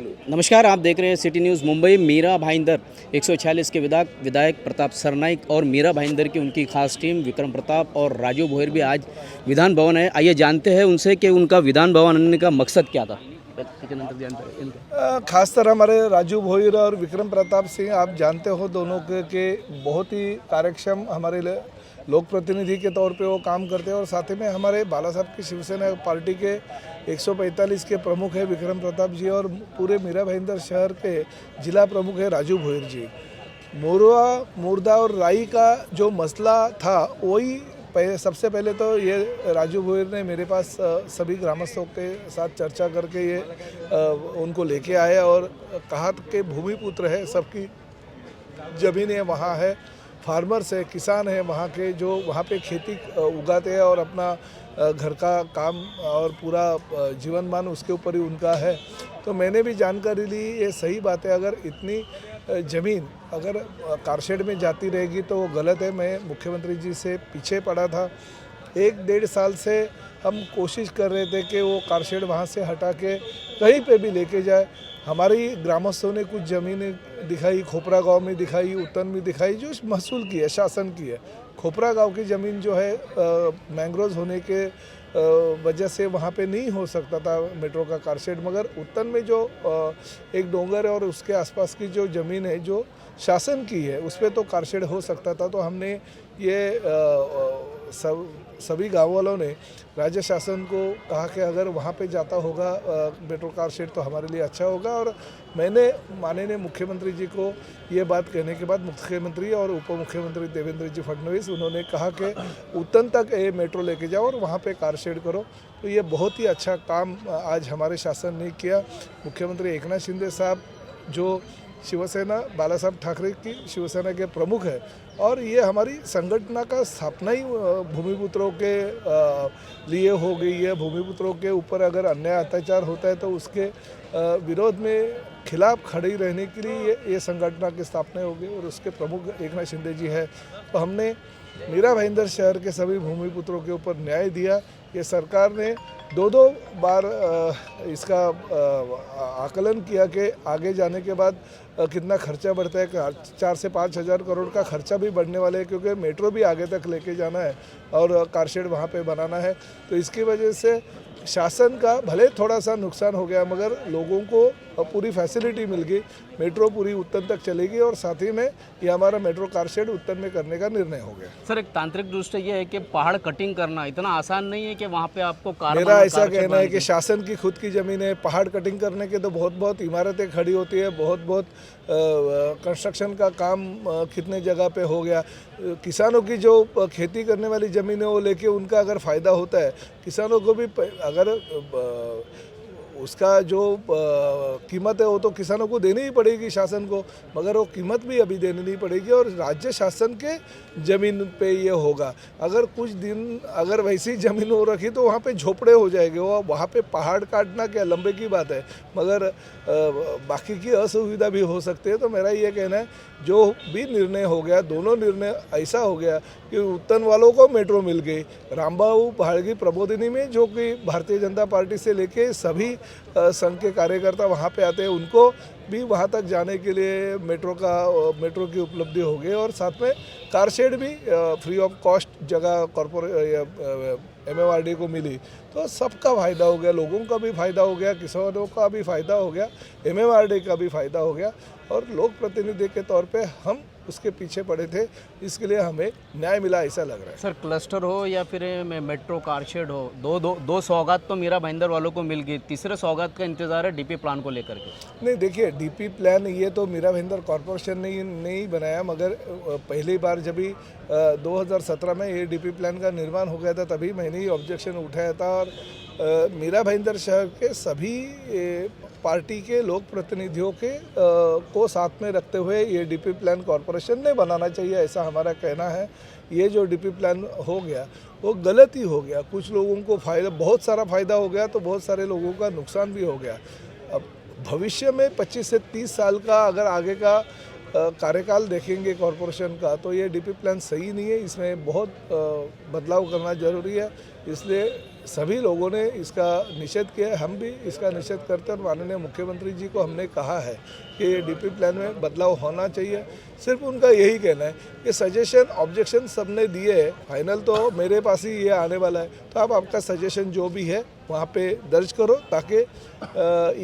नमस्कार, आप देख रहे हैं सिटी न्यूज़ मुंबई। मीरा भाईंदर 146 के विधायक प्रताप सरनाइक और मीरा भाईंदर की उनकी खास टीम विक्रम प्रताप और राजू भोयर भी आज विधान भवन है। आइए जानते हैं उनसे कि उनका विधान भवन आने का मकसद क्या था। खासतर हमारे राजू भोयर और विक्रम प्रताप सिंह, आप जानते हो दोनों के बहुत ही कार्यक्षम हमारे लोक प्रतिनिधि के तौर पे वो काम करते हैं और साथ ही में हमारे बाला साहब की शिवसेना पार्टी के 145 के प्रमुख है विक्रम प्रताप जी और पूरे मीरा भाईंदर शहर के जिला प्रमुख है राजू भोयर जी। मुर्दा और राई का जो मसला था वही सबसे पहले तो ये राजू भोयर ने मेरे पास सभी ग्रामस्थों के साथ चर्चा करके ये उनको लेके आए और कहा कि भूमिपुत्र है, सबकी ज़मीनें वहाँ है, फार्मर्स है, किसान है वहाँ के, जो वहाँ पे खेती उगाते हैं और अपना घर का काम और पूरा जीवनमान उसके ऊपर ही उनका है। तो मैंने भी जानकारी ली, ये सही बात है। अगर इतनी ज़मीन अगर कारशेड में जाती रहेगी तो वो गलत है। मैं मुख्यमंत्री जी से पीछे पड़ा था, 1-1.5 साल से हम कोशिश कर रहे थे कि वो कारशेड वहाँ से हटा के कहीं पे भी लेके जाए। हमारी ग्रामस्थों ने कुछ ज़मीनें दिखाई, खोपरा गांव में दिखाई, उत्तन में दिखाई, जो महसूल की है, शासन की है। खोपरा गांव की ज़मीन जो है मैंग्रोव्स होने के वजह से वहाँ पे नहीं हो सकता था मेट्रो का कारशेड, मगर उत्तन में जो एक डोंगर है और उसके आसपास की जो ज़मीन है जो शासन की है उस पर तो कारशेड हो सकता था। तो हमने ये सभी गाँव वालों ने राज्य शासन को कहा कि अगर वहाँ पे जाता होगा मेट्रो कारशेड तो हमारे लिए अच्छा होगा। और मैंने माननीय मुख्यमंत्री जी को ये बात कहने के बाद मुख्यमंत्री और उप मुख्यमंत्री देवेंद्र जी फडणवीस उन्होंने कहा कि उत्तन तक ये मेट्रो लेके जाओ और वहाँ पे कारशेड करो। तो ये बहुत ही अच्छा काम आज हमारे शासन ने किया। मुख्यमंत्री एकनाथ शिंदे साहब जो शिवसेना बाला साहब ठाकरे की शिवसेना के प्रमुख है और ये हमारी संगठन का स्थापना ही भूमिपुत्रों के लिए हो गई है। भूमिपुत्रों के ऊपर अगर अन्याय अत्याचार होता है तो उसके विरोध में खिलाफ खड़ी रहने के लिए ये संगठन की स्थापना हो गई और उसके प्रमुख एकनाथ शिंदे जी है। तो हमने मीरा भाईंदर शहर के सभी भूमिपुत्रों के ऊपर न्याय दिया। ये सरकार ने 2-2 बार इसका आकलन किया कि आगे जाने के बाद कितना खर्चा बढ़ता है। 4 से 5 हज़ार करोड़ का खर्चा भी बढ़ने वाला है क्योंकि मेट्रो भी आगे तक लेके जाना है और कारशेड वहाँ पे बनाना है। तो इसकी वजह से शासन का भले थोड़ा सा नुकसान हो गया मगर लोगों को पूरी फैसिलिटी मिल गई। मेट्रो पूरी उत्तन तक चलेगी और साथ ही में ये हमारा मेट्रो कारशेड उत्तन में करने का निर्णय हो गया। सर, एक तांत्रिक दृष्टि ये है कि पहाड़ कटिंग करना इतना आसान नहीं है कि वहाँ पे आपको मेरा ऐसा कहना है कि शासन की खुद की ज़मीन है, पहाड़ कटिंग करने के तो बहुत इमारतें खड़ी होती है, बहुत कंस्ट्रक्शन का काम कितने जगह पे हो गया। किसानों की जो खेती करने वाली ज़मीन है वो लेके उनका अगर फ़ायदा होता है, किसानों को भी अगर उसका जो कीमत है वो तो किसानों को देनी ही पड़ेगी शासन को, मगर वो कीमत भी अभी देनी नहीं पड़ेगी और राज्य शासन के ज़मीन पे ये होगा। अगर कुछ दिन अगर वैसी ज़मीन हो रखी तो वहाँ पे झोपड़े हो जाएंगे, वो वहाँ पे पहाड़ काटना क्या लंबे की बात है, मगर बाकी की असुविधा भी हो सकती है। तो मेरा ये कहना है जो भी निर्णय हो गया, दोनों निर्णय ऐसा हो गया कि उत्तन वालों को मेट्रो मिल गई, रामबाबू पहाड़गी प्रबोधिनी में जो कि भारतीय जनता पार्टी से लेके सभी संघ के कार्यकर्ता वहाँ पे आते हैं उनको भी वहाँ तक जाने के लिए मेट्रो की उपलब्धि हो गई और साथ में कारशेड भी फ्री ऑफ कॉस्ट जगह MMRD को मिली। तो सबका फ़ायदा हो गया, लोगों का भी फ़ायदा हो गया, किसानों का भी फ़ायदा हो गया, MMRD का भी फ़ायदा हो गया और लोक प्रतिनिधि के तौर पे हम उसके पीछे पड़े थे, इसके लिए हमें न्याय मिला ऐसा लग रहा है। सर, क्लस्टर हो या फिर मेट्रो कारशेड हो, दो सौगात तो मीरा भाईंदर वालों को मिल गई, तीसरे सौगात का इंतजार है DP प्लान को लेकर के। नहीं, देखिए DP प्लान ये तो मीरा भाईंदर कॉरपोरेशन ने नहीं बनाया, मगर पहली बार जब भी 2017 में ये DP प्लान का निर्माण हो गया था तभी मैंने ही ऑब्जेक्शन उठाया था और मीरा भाईंदर शहर के सभी पार्टी के लोक प्रतिनिधियों के को साथ में रखते हुए ये DP प्लान कॉरपोरेशन ने बनाना चाहिए, ऐसा हमारा कहना है। ये जो DP प्लान हो गया वो गलत ही हो गया, कुछ लोगों को फ़ायदा, बहुत सारा फ़ायदा हो गया तो बहुत सारे लोगों का नुकसान भी हो गया। अब भविष्य में 25 से 30 साल का अगर आगे का कार्यकाल देखेंगे कॉरपोरेशन का तो ये DP प्लान सही नहीं है, इसमें बहुत बदलाव करना ज़रूरी है। इसलिए सभी लोगों ने इसका निषेध किया है। हम भी इसका निषेध करते हैं और माननीय मुख्यमंत्री जी को हमने कहा है कि डीपी प्लान में बदलाव होना चाहिए। सिर्फ उनका यही कहना है कि सजेशन ऑब्जेक्शन सबने दिए है, फाइनल तो मेरे पास ही ये आने वाला है, तो आप आपका सजेशन जो भी है वहाँ पे दर्ज करो, ताकि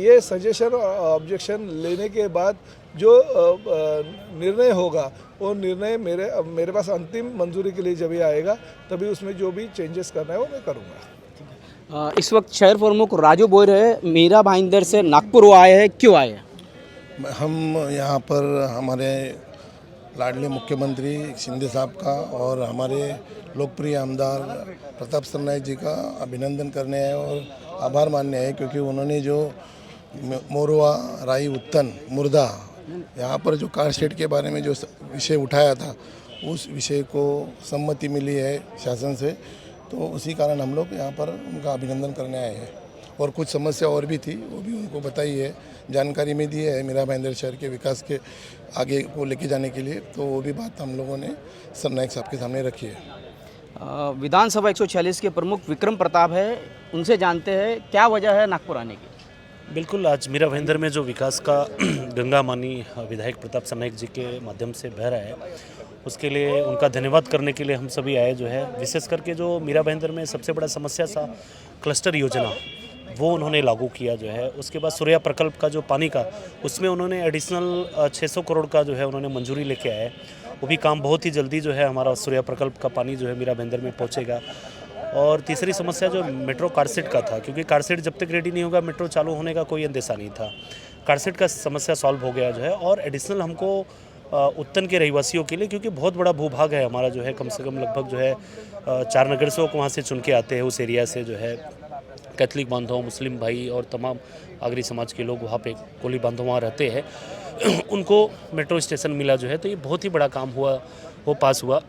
ये सजेशन और ऑब्जेक्शन लेने के बाद जो निर्णय होगा वो निर्णय मेरे पास अंतिम मंजूरी के लिए जब ये आएगा तभी उसमें जो भी चेंजेस करना है वो मैं करूँगा। इस वक्त शहर प्रमुख राजू बोयर है, मीरा भाईंदर से नागपुर वो आए हैं, क्यों आए हैं? हम यहाँ पर हमारे लाडले मुख्यमंत्री शिंदे साहब का और हमारे लोकप्रिय आमदार प्रताप सरनाईक जी का अभिनंदन करने हैं और आभार मानने हैं, क्योंकि उन्होंने जो मोरवा राई उत्तन मुर्दा यहाँ पर जो कार शेड के बारे में जो विषय उठाया था उस विषय को सम्मति मिली है शासन से, तो उसी कारण हम लोग यहाँ पर उनका अभिनंदन करने आए हैं। और कुछ समस्या और भी थी वो भी उनको बताई है, जानकारी में दी है मीरा भाईंदर शहर के विकास के आगे को लेके जाने के लिए, तो वो भी बात हम लोगों ने सरनाईक साहब के सामने रखी है। विधानसभा 146 के प्रमुख विक्रम प्रताप है, उनसे जानते हैं क्या वजह है नागपुर आने की। बिल्कुल, आज मीरा भाईंदर में जो विकास का गंगा मानी विधायक प्रताप सरनाईक जी के माध्यम से बह रहा है, उसके लिए उनका धन्यवाद करने के लिए हम सभी आए जो है। विशेष करके जो मीरा भाईंदर में सबसे बड़ा समस्या था क्लस्टर योजना, वो उन्होंने लागू किया जो है। उसके बाद सूर्या प्रकल्प का जो पानी का, उसमें उन्होंने एडिशनल 600 करोड़ का जो है उन्होंने मंजूरी लेके आए। वो भी काम बहुत ही जल्दी जो है हमारा सूर्या प्रकल्प का पानी जो है मीरा भाईंदर में पहुँचेगा। और तीसरी समस्या जो मेट्रो कारसेट का था, क्योंकि कारसेट जब तक रेडी नहीं होगा मेट्रो चालू होने का कोई अंदेशा नहीं था। कारसेट का समस्या सॉल्व हो गया जो है। और एडिशनल हमको उत्तन के रहवासियों के लिए, क्योंकि बहुत बड़ा भूभाग है हमारा जो है, कम से कम लगभग जो है 4 नगर सेवक वहाँ से चुन के आते हैं उस एरिया से जो है। कैथलिक बांधव, मुस्लिम भाई और तमाम आगरी समाज के लोग वहाँ पे कोली बांधव वहाँ रहते हैं, उनको मेट्रो स्टेशन मिला जो है, तो ये बहुत ही बड़ा काम हुआ, वो पास हुआ।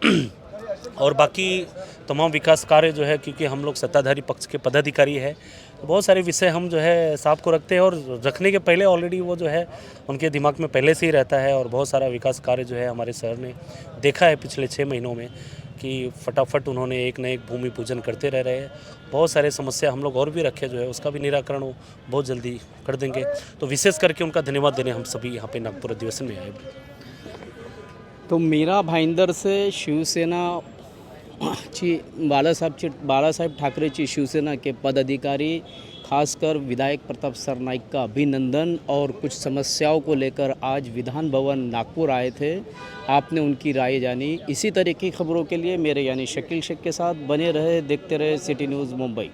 और बाकी तमाम विकास कार्य जो है, क्योंकि हम लोग सत्ताधारी पक्ष के पदाधिकारी है, तो बहुत सारे विषय हम जो है साहब को रखते हैं और रखने के पहले ऑलरेडी वो जो है उनके दिमाग में पहले से ही रहता है। और बहुत सारा विकास कार्य जो है हमारे शहर ने देखा है पिछले 6 महीनों में कि फटाफट उन्होंने एक न एक भूमि पूजन करते रह रहे हैं। बहुत सारे समस्या हम लोग और भी रखे जो है, उसका भी निराकरण वो बहुत जल्दी कर देंगे। तो विशेष करके उनका धन्यवाद देने हम सभी यहाँ पे नागपुर अधिवेशन में आए। तो मीरा भाईंदर से शिवसेना बाळासाहेब ठाकरेची शिवसेना के पदाधिकारी, खासकर विधायक प्रताप सरनाईक का अभिनंदन और कुछ समस्याओं को लेकर आज विधान भवन नागपुर आए थे। आपने उनकी राय जानी। इसी तरह की खबरों के लिए मेरे यानी शकील शेख के साथ बने रहे, देखते रहे सिटी न्यूज़ मुंबई।